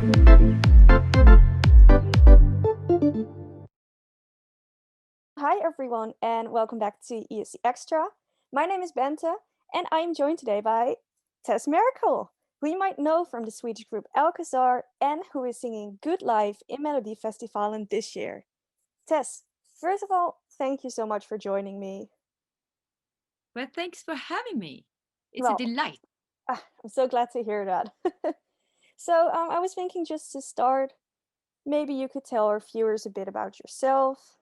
Hi everyone and welcome back to ESCXTRA. My name is Bente and I'm joined today by Tess Merkel, who you might know from the Swedish group Alcazar and who is singing Good Life in Melodifestivalen this year. Tess, first of all, thank you so much for joining me. Well, thanks for having me. It's a Well, delight. I'm so glad to hear that. So I was thinking just to start, maybe you could tell our viewers a bit about yourself.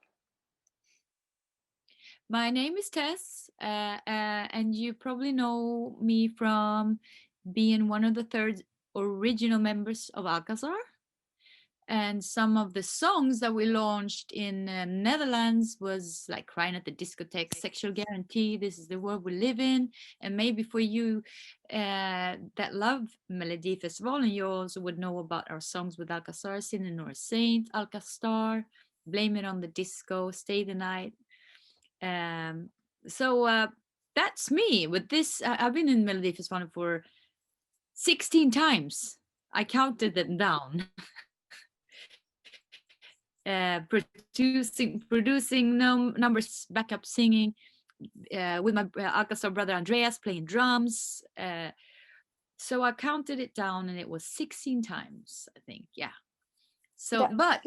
My name is Tess, and you probably know me from being one of the third original members of Alcazar. And some of the songs that we launched in Netherlands was like Crying at the Discotheque, Sexual Guarantee, This is the World We Live In. And maybe for you that love Melodifestivalen, you also would know about our songs with Alcazar, Sinner nor a Saint, Alcastar, Blame It on the Disco, Stay the Night. So that's me. With this, I've been in Melodifestivalen for 16 times. I counted them down. Producing numbers, backup singing, with my Alcazar brother Andreas playing drums. So I counted it down and it was 16 times, I think. Yeah. So, That but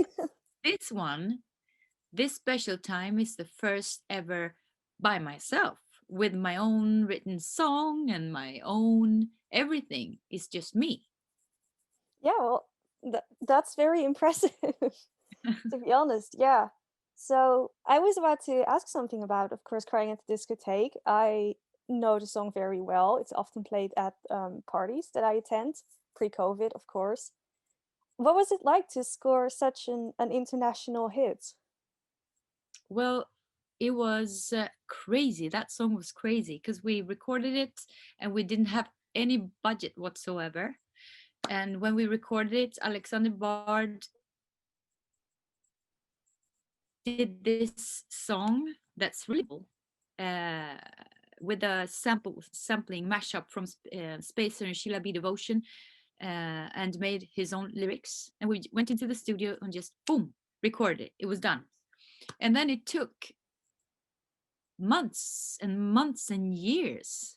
this special time is the first ever by myself with my own written song and my own everything. It's just me. Yeah, well, that's very impressive, to be honest. Yeah. So I was about to ask something about, of course, Crying at the Discotheque. I know the song very well. It's often played at parties that I attend, pre-COVID, of course. What was it like to score such an international hit? Well, it was crazy. That song was crazy because we recorded it and we didn't have any budget whatsoever. And when we recorded it, Alexander Bard did this song that's really uh, with a sampling mashup from Spacer and Sheila B. Devotion, and made his own lyrics. And we went into the studio and just boom, recorded it. It was done. And then it took months and months and years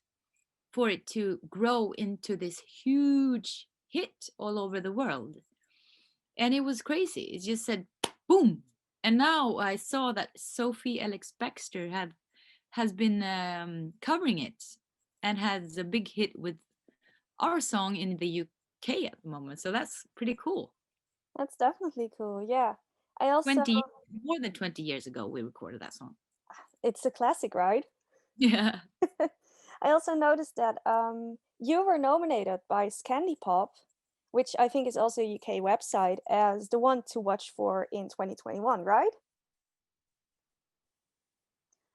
for it to grow into this huge hit all over the world. And it was crazy. It just said boom. And now I saw that Sophie Alex Baxter has been covering it and has a big hit with our song in the UK at the moment. So that's pretty cool. That's definitely cool. Yeah. I also, 20 more than 20 years ago we recorded that song. it's a classic, right? Yeah. I also noticed that you were nominated by Scandipop, which I think is also a UK website, as the one to watch for in 2021, right?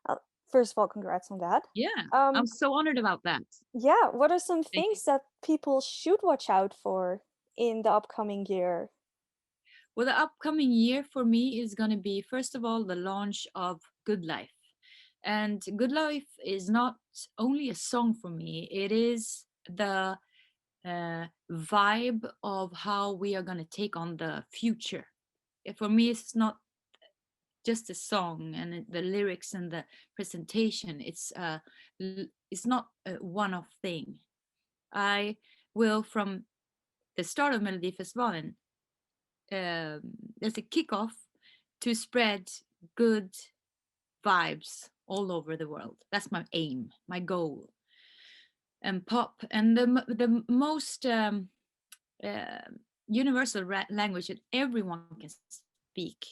Uh, First of all, congrats on that. Yeah. Um, I'm so honored about that. yeah, what are some Thank you. things that people should watch out for in the upcoming year? Well, the upcoming year for me is going to be, first of all, the launch of Good Life. And Good Life is not only a song for me, it is the vibe of how we are going to take on the future. For me, it's not just a song and the lyrics and the presentation. It's not a one-off thing. I will, from the start of Melodifestivalen, as a kickoff, to spread good vibes all over the world. That's my aim, my goal. And pop, and the most uh, universal language that everyone can speak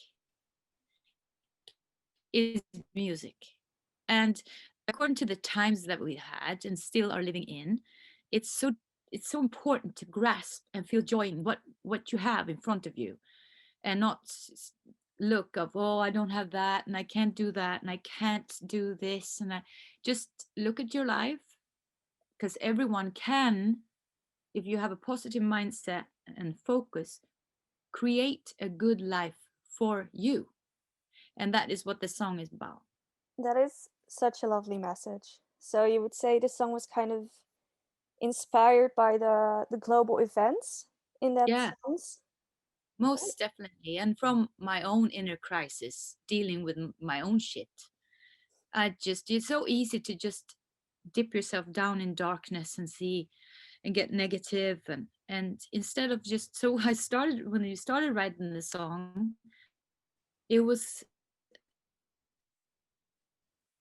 is music. And according to the times that we had and still are living in, it's so it's so important to grasp and feel joy in what you have in front of you, and not look of, oh, I don't have that and I can't do that and I can't do this, and I just look at your life, because everyone can, if you have a positive mindset and focus, create a good life for you. And that is what the song is about. That is such a lovely message. So you would say the song was kind of inspired by the global events in that Yeah, sense. most definitely. And from my own inner crisis, dealing with my own shit, it's so easy to just dip yourself down in darkness and see and get negative, and instead of just, so I started, when you started writing the song, it was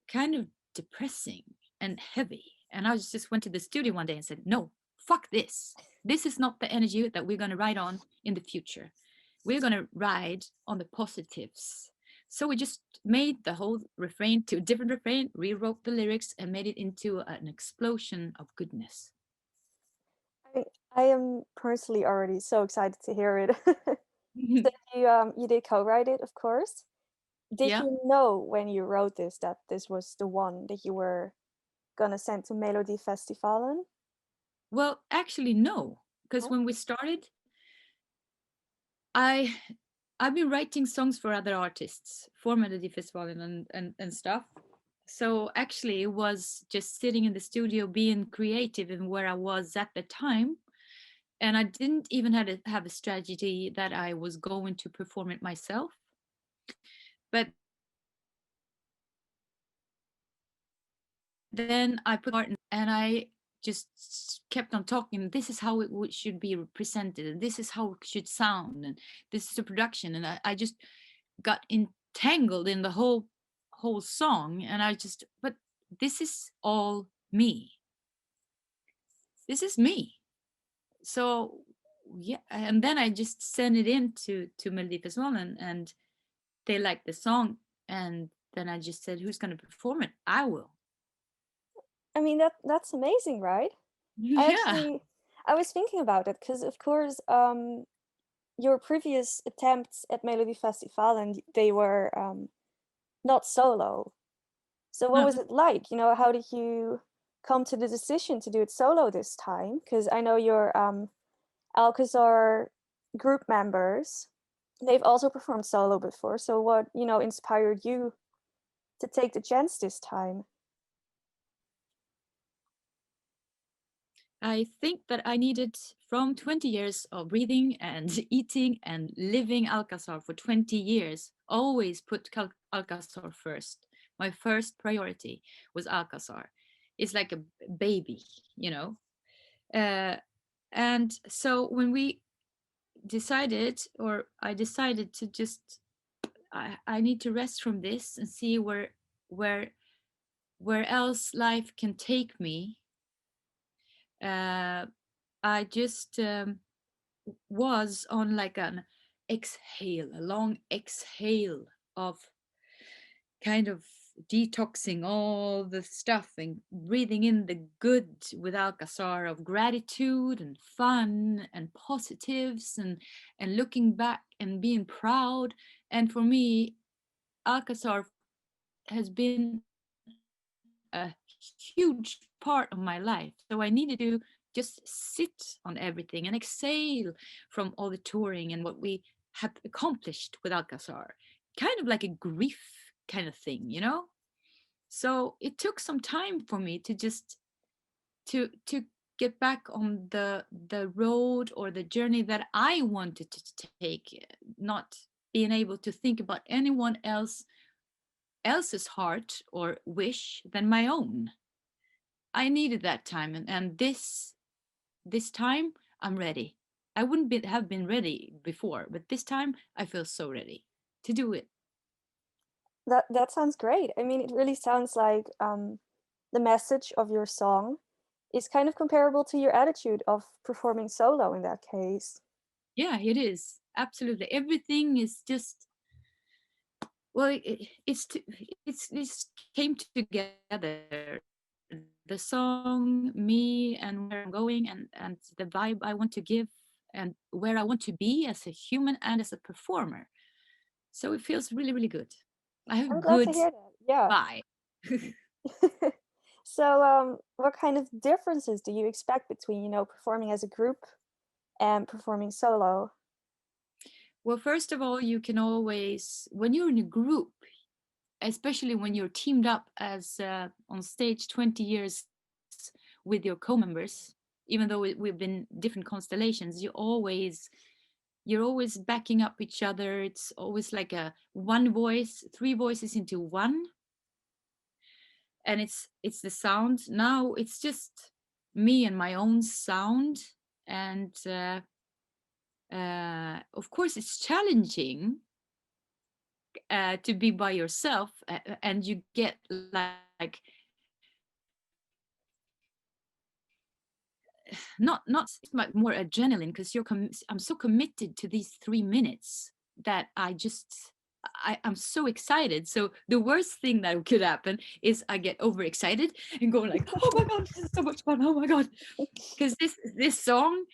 kind of depressing and heavy, and I just went to the studio one day and said, no, fuck this is not the energy that we're going to ride on in the future. We're going to ride on the positives. So we just made the whole refrain to a different refrain, rewrote the lyrics, and made it into an explosion of goodness. I I am personally already so excited to hear it. So you did co-write it, of course. Did Yeah. you know when you wrote this that this was the one that you were gonna send to Melodifestivalen? Well, actually, no, because Oh, when we started, I I've been writing songs for other artists for Melodifestivalen and stuff. So actually, it was just sitting in the studio, being creative in where I was at the time, and I didn't even have a strategy that I was going to perform it myself. But then I put art, and I just kept on talking. This is how it should be presented, and this is how it should sound, and this is the production. And I just got entangled in the whole song, and I just, but this is all me. This is me. So yeah, and then I just sent it in to Melodifestivalen, and they liked the song, and then I just said, who's going to perform it? I will. I mean that's amazing, right? I Yeah. actually I was thinking about it because of course your previous attempts at Melodifestivalen they were not solo. So what No. was it like? You know, how did you come to the decision to do it solo this time? Because I know your Alcazar group members, they've also performed solo before. So what, you know, inspired you to take the chance this time? I think that I needed, from 20 years of breathing and eating and living Alcazar for 20 years, always put Alcazar first. My first priority was Alcazar. It's like a baby, you know. Uh, and so when we decided, or I decided to just, I need to rest from this and see where where else life can take me. Uh, I just was on like an exhale, a long exhale of kind of detoxing all the stuff and breathing in the good with Alcazar, of gratitude and fun and positives, and looking back and being proud. And for me, Alcazar has been a huge part of my life. So I needed to just sit on everything and exhale from all the touring and what we have accomplished with Alcazar. Kind of like a grief kind of thing, you know? So it took some time for me to just to get back on the road or the journey that I wanted to take, not being able to think about anyone else's heart or wish than my own. I needed that time, and this time I'm ready. I wouldn't have been ready before, but this time I feel so ready to do it. That sounds great. I mean, it really sounds like the message of your song is kind of comparable to your attitude of performing solo in that case. Yeah, it is absolutely. Everything is just, well, it's came together. The song, me, and where I'm going, and the vibe I want to give, and where I want to be as a human and as a performer. So it feels really, really good. I have a I'm glad to good hear that. Yeah. vibe. So, what kind of differences do you expect between, you know, performing as a group and performing solo? Well, first of all, you can always, when you're in a group, especially when you're teamed up as on stage 20 years with your co-members, even though we've been different constellations, you're always backing up each other. It's always like a one voice, three voices into one, and it's the sound. Now it's just me and my own sound, and of course it's challenging to be by yourself, and you get like not it's like more adrenaline because I'm so committed to these 3 minutes that I'm so excited. So the worst thing that could happen is I get overexcited and go like, oh my god, this is so much fun, oh my god. Because this song,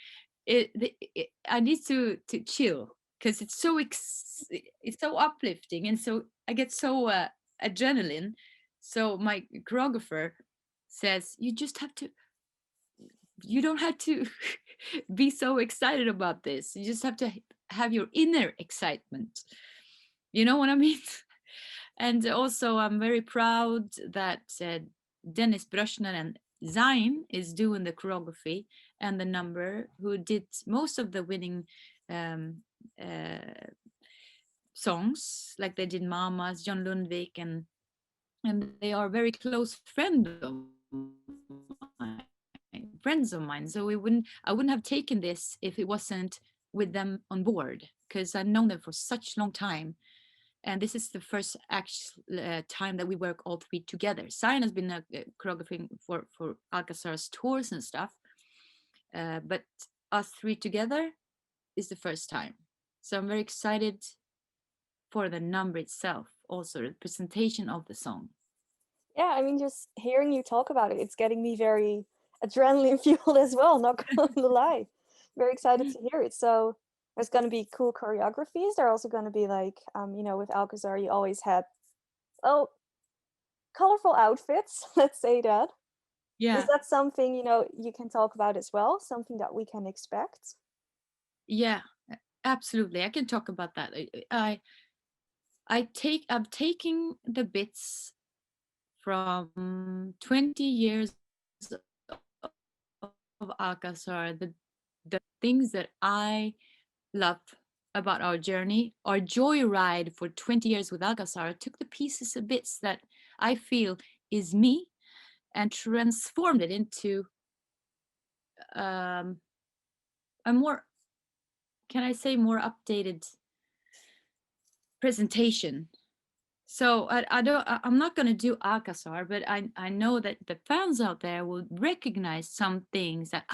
I need to chill because it's so uplifting, and so I get so adrenaline. So my choreographer says you don't have to be so excited about this. You just have to have your inner excitement. You know what I mean? And also, I'm very proud that Dennis Bröschner and Zayn is doing the choreography and the number, who did most of the winning um, uh, songs, like they did Mamas, John Lundvik, and they are very close friends of mine. So I wouldn't have taken this if it wasn't with them on board, because I've known them for such long time. And this is the first actual time that we work all three together. Zayn has been choreographing for Alcazar's tours and stuff, but us three together is the first time. So I'm very excited for the number itself, also the presentation of the song. Yeah, I mean, just hearing you talk about it, it's getting me very adrenaline fueled as well, not gonna lie. Very excited to hear it. So there's gonna be cool choreographies. There are also gonna be like, with Alcazar, you always had, oh, colorful outfits, let's say that. Is Yeah, that something, you can talk about as well? Something that we can expect? yeah, absolutely. I can talk about that. I'm taking the bits from 20 years of Alcazar, the things that I love about our journey, our joyride for 20 years with Alcazar. I took the pieces of bits that I feel is me and transformed it into um, a more, can I say, more updated presentation. So I'm not going to do Alcazar, but I know that the fans out there will recognize some things that,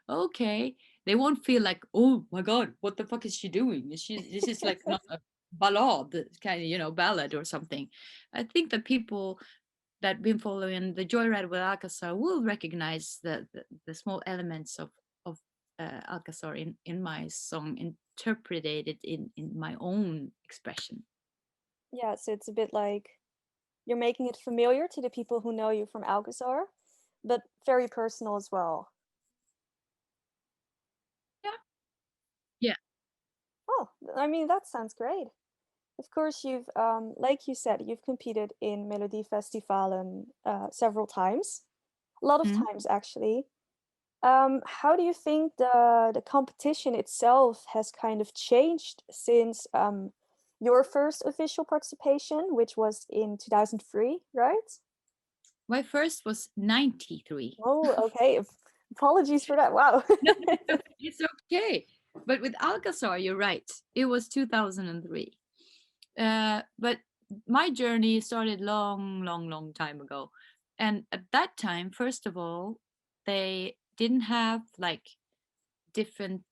okay. They won't feel like, oh my God, what the fuck is she doing? This is like not a ballad, kind of, ballad or something. I think that people that been following the Joyride with Alcazar will recognize the small elements of Alcazar in my song, interpreted in my own expression. Yeah, so it's a bit like you're making it familiar to the people who know you from Alcazar, but very personal as well. Yeah. Yeah. Oh, I mean, that sounds great. Of course, like you said, you've competed in Melodifestivalen several times, a lot of Mm. times actually. How do you think the competition itself has kind of changed since your first official participation, which was in 2003, right? My first was 93. Oh, okay. Apologies for that. Wow. No, it's okay. But with Alcazar, you're right. It was 2003. But my journey started long, long, long time ago. And at that time, first of all, they didn't have like different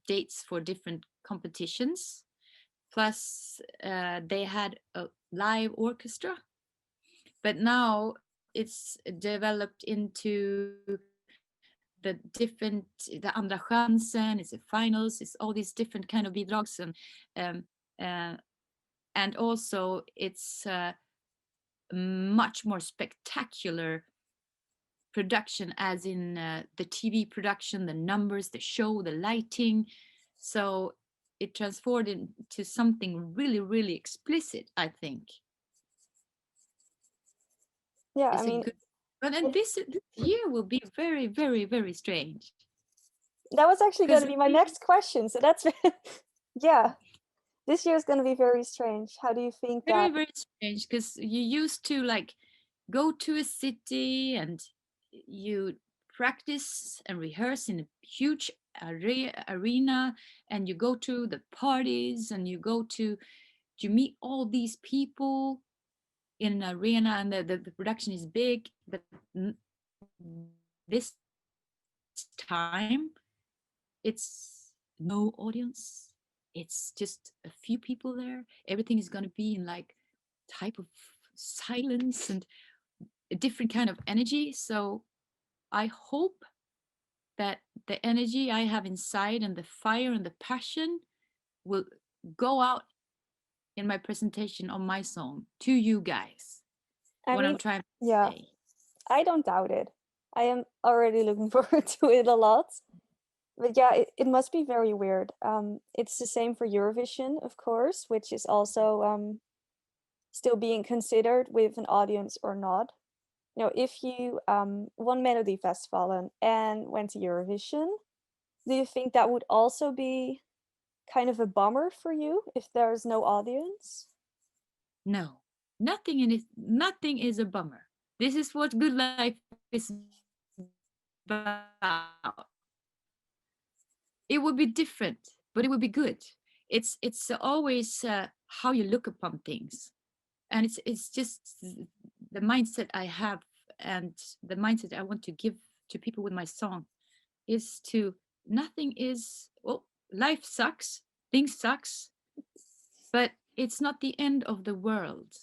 dates for different competitions. Plus, they had a live orchestra. But now it's developed into the andra chansen, it's the finals, it's all these different kind of bidrags, um, uh, and also it's much more spectacular production, as in the TV production, the numbers, the show, the lighting. So it transformed into something really, really explicit, I think. Yeah, I It's a mean, good. But then this year will be very, very, very strange. That was actually going Because to be my next question. So that's, yeah, this year is going to be very strange. How do you think very, that? very strange because you used to like go to a city and you practice and rehearse in a huge arena, and you go to the parties and you meet all these people in an arena, and the production is big, but this time it's no audience, it's just a few people there, everything is going to be in like type of silence and a different kind of energy. So I hope that the energy I have inside and the fire and the passion will go out in my presentation of my song to you guys. I What I'm mean, trying to yeah, say. I don't doubt it. I am already looking forward to it a lot. But yeah, it must be very weird. It's the same for Eurovision, of course, which is also still being considered with an audience or not. You know, if you won Melodifestivalen and went to Eurovision, do you think that would also be kind of a bummer for you if there's no audience? No, nothing in it, nothing is a bummer. This is what good life is about. It would be different, but it would be good. It's always how you look upon things, and it's just the mindset I have, and the mindset I want to give to people with my song is to nothing is, well, life sucks, things sucks, but it's not the end of the world.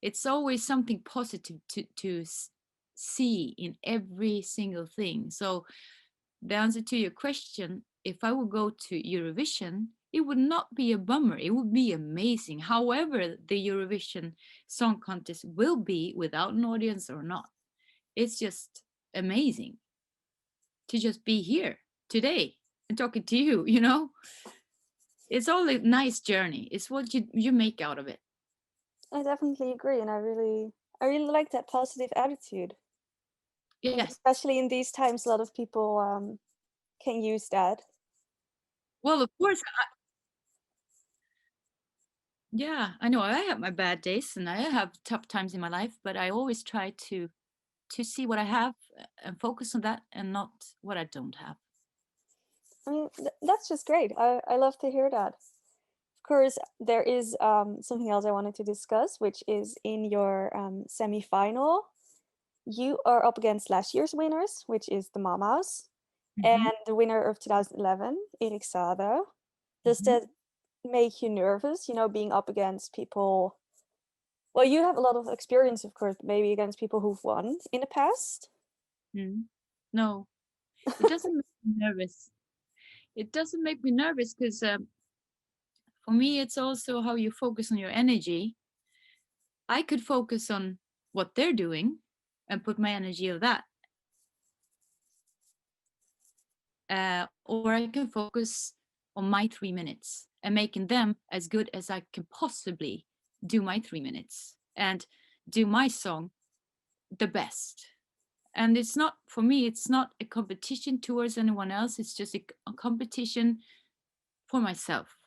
It's always something positive to see in every single thing. So the answer to your question, if I would go to Eurovision, it would not be a bummer. It would be amazing. However, the Eurovision Song Contest will be without an audience or not. It's just amazing to just be here today and talking to you, you know? It's all a nice journey. It's what you make out of it. I definitely agree, and I really like that positive attitude. I think Yes. especially in these times, a lot of people can use that. Well, of course, yeah, I know I have my bad days and I have tough times in my life, but I always try to see what I have and focus on that and not what I don't have. I mean, that's just great. I love to hear that. Of course, there is something else I wanted to discuss, which is in your semi-final, you are up against last year's winners, which is the Mamas, and Hmm. the winner of 2011, ESCXTRA. Does Hmm. that make you nervous, being up against people? Well, you have a lot of experience, of course, maybe against people who've won in the past. Mm. No, it doesn't make me nervous. It doesn't make me nervous because for me, it's also how you focus on your energy. I could focus on what they're doing and put my energy on that. Or I can focus on my 3 minutes and making them as good as I can possibly do my 3 minutes and do my song the best. And it's not, for me, it's not a competition towards anyone else. It's just a competition for myself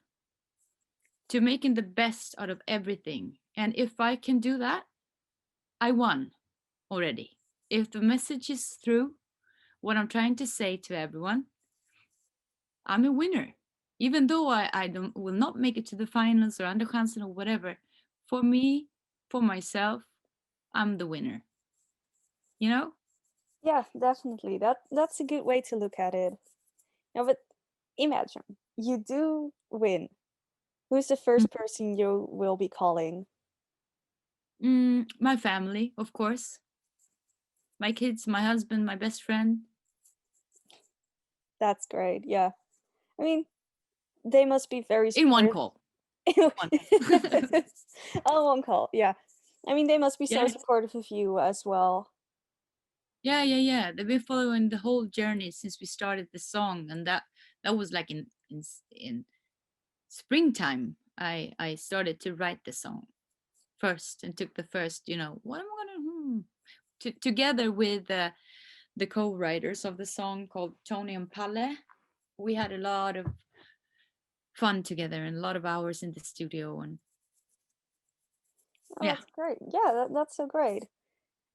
to making the best out of everything. And if I can do that, I won already. If the message is through, what I'm trying to say to everyone, I'm a winner. Even though I don't, will not make it to the finals or under chansen or whatever, for me, for myself, I'm the winner. You know? Yeah, definitely. That's a good way to look at it. Now, but imagine you do win. Who's the first person you will be calling? My family, of course. My kids, my husband, my best friend. That's great. Yeah. I mean, they must be very In one supportive. call. One Oh, one call. Yeah. I mean, they must be so Yeah, supportive of you as well. yeah. They've been following the whole journey since we started the song, and that was like in springtime. I started to write the song first and took the first. What am I gonna together with the co-writers of the song called Tony and Palle. We had a lot of fun together and a lot of hours in the studio. And Oh, yeah, that's great. Yeah, that's so great.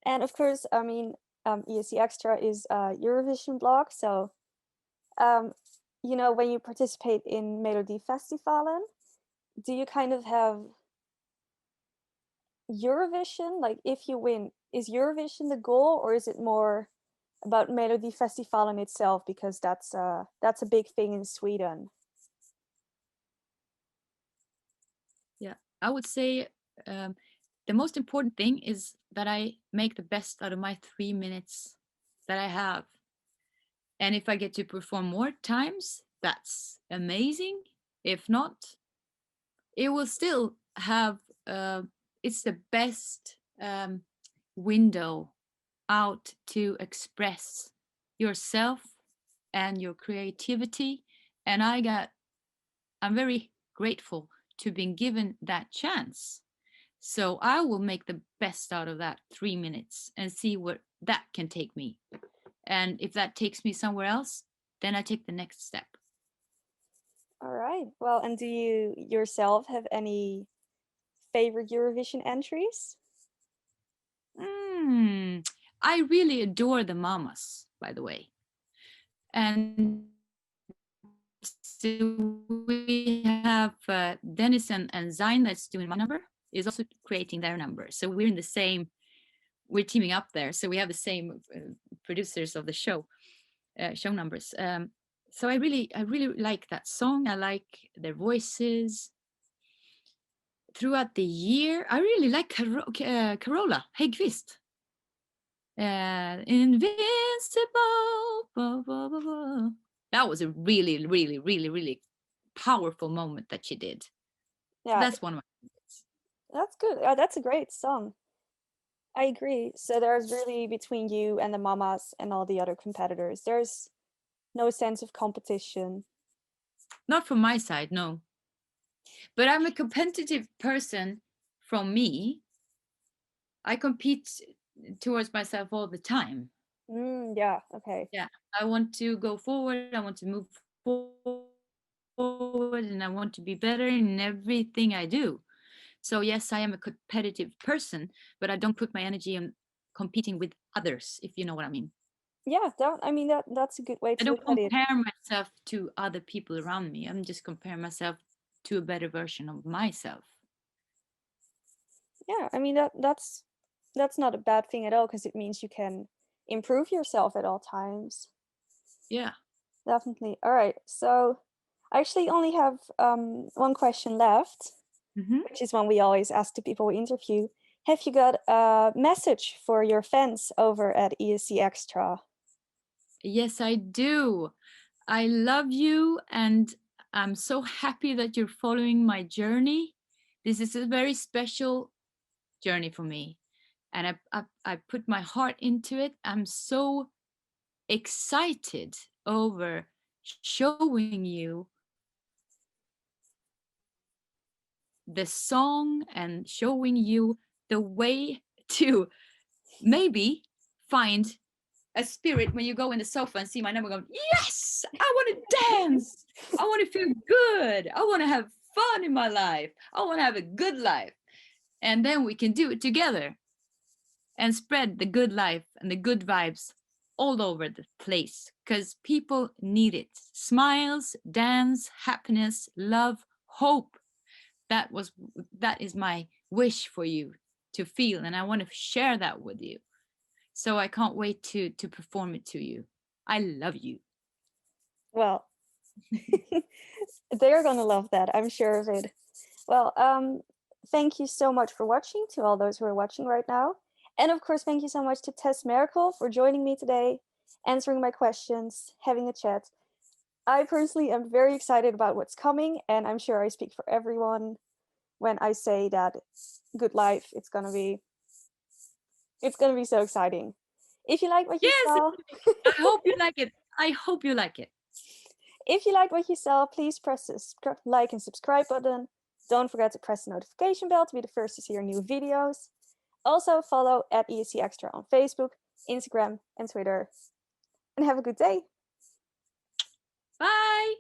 And of course, I mean, ESCXTRA is a Eurovision blog, so um, you know, when you participate in Melodifestivalen, do you kind of have Eurovision? Like, if you win, is Eurovision the goal, or is it more about Melodifestivalen itself because that's a big thing in Sweden? yeah. I would say the most important thing is that I make the best out of my 3 minutes that I have. And if I get to perform more times, that's amazing. If not, it will still have, it's the best window out to express yourself and your creativity. And I'm very grateful to being given that chance. So I will make the best out of that 3 minutes and see where that can take me. And if that takes me somewhere else, then I take the next step. All right. Well, and do you yourself have any favorite Eurovision entries? I really adore the mamas, by the way. And so we have Dennis and Zain that's doing my number, is also creating their number. So we're teaming up there. So we have the same producers of the show numbers. So I really like that song. I like their voices. Throughout the year, I really like Carola Häggkvist. Invincible. Blah, blah, blah, blah. That was a really powerful moment that she did. So Yeah, that's one of my favorites. that's good. That's a great song. I agree. So there's really between you and the mamas and all the other competitors, there's no sense of competition. Not from my side, no. But I'm a competitive person from me. I compete towards myself all the time. Yeah, okay. Yeah, I want to go forward. I want to move forward, and I want to be better in everything I do. So yes, I am a competitive person, but I don't put my energy on competing with others, if you know what I mean. Yeah, I mean that's a good way I to don't look at it. compare myself to other people around me. I'm just comparing myself to a better version of myself. Yeah, I mean that's not a bad thing at all because it means you can improve yourself at all times. Yeah. Definitely. All right. So I actually only have one question left, Hmm. which is one we always ask the people we interview. Have you got a message for your fans over at ESCXTRA? Yes, I do. I love you, and I'm so happy that you're following my journey. This is a very special journey for me, and I put my heart into it. I'm so excited over showing you the song and showing you the way to maybe find a spirit when you go in the sofa and see my number going, yes, I want to dance. I want to feel good. I want to have fun in my life. I want to have a good life. And then we can do it together and spread the good life and the good vibes all over the place because people need it. Smiles, dance, happiness, love, hope. That is my wish for you to feel, and I want to share that with you. So I can't wait to perform it to you. I love you. Well, they're gonna love that, I'm sure of it. Well, thank you so much for watching to all those who are watching right now. And of course, thank you so much to Tess Merkel for joining me today, answering my questions, having a chat. I personally am very excited about what's coming, and I'm sure I speak for everyone when I say that Good Life, it's gonna be so exciting. If you like what you Yes, saw, I hope you like it. I hope you like it. if you like what you saw, please press the like and subscribe button. Don't forget to press the notification bell to be the first to see our new videos. Also follow at ESCXTRA on Facebook, Instagram, and Twitter. And have a good day. Bye!